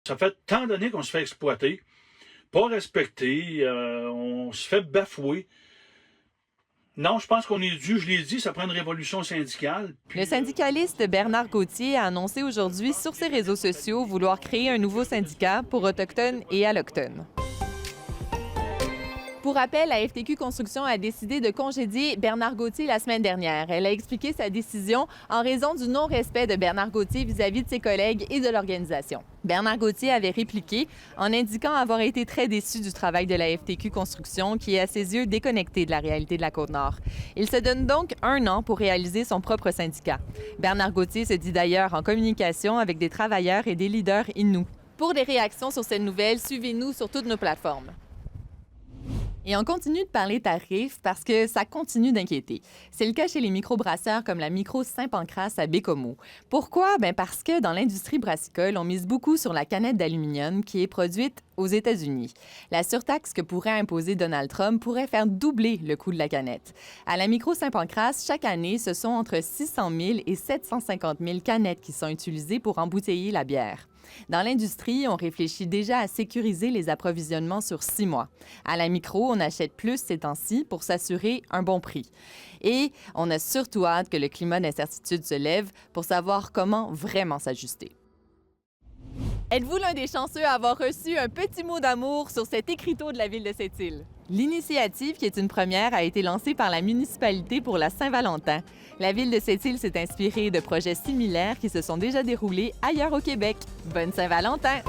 Ça fait tant d'années qu'on se fait exploiter, pas respecter, on se fait bafouer. Non, je pense qu'on est dû, je l'ai dit, ça prend une révolution syndicale. Le syndicaliste Bernard Gauthier a annoncé aujourd'hui sur ses réseaux sociaux vouloir créer un nouveau syndicat pour Autochtones et Allochtones. Pour rappel, la FTQ Construction a décidé de congédier Bernard Gauthier la semaine dernière. Elle a expliqué sa décision en raison du non-respect de Bernard Gauthier vis-à-vis de ses collègues et de l'organisation. Bernard Gauthier avait répliqué en indiquant avoir été très déçu du travail de la FTQ Construction, qui est à ses yeux déconnecté de la réalité de la Côte-Nord. Il se donne donc 1 an pour réaliser son propre syndicat. Bernard Gauthier se dit d'ailleurs en communication avec des travailleurs et des leaders inuits. Pour des réactions sur cette nouvelle, suivez-nous sur toutes nos plateformes. Et on continue de parler tarifs parce que ça continue d'inquiéter. C'est le cas chez les microbrasseurs comme la Micro Saint-Pancras à Bécomo. Pourquoi? Bien parce que dans l'industrie brassicole, on mise beaucoup sur la canette d'aluminium qui est produite aux États-Unis. La surtaxe que pourrait imposer Donald Trump pourrait faire doubler le coût de la canette. À la Micro Saint-Pancras, chaque année, ce sont entre 600 000 et 750 000 canettes qui sont utilisées pour embouteiller la bière. Dans l'industrie, on réfléchit déjà à sécuriser les approvisionnements sur 6 mois. À la Micro, on achète plus ces temps-ci pour s'assurer un bon prix. Et on a surtout hâte que le climat d'incertitude se lève pour savoir comment vraiment s'ajuster. Êtes-vous l'un des chanceux à avoir reçu un petit mot d'amour sur cet écriteau de la ville de Sept-Îles? L'initiative, qui est une première, a été lancée par la municipalité pour la Saint-Valentin. La ville de Sept-Îles s'est inspirée de projets similaires qui se sont déjà déroulés ailleurs au Québec. Bonne Saint-Valentin!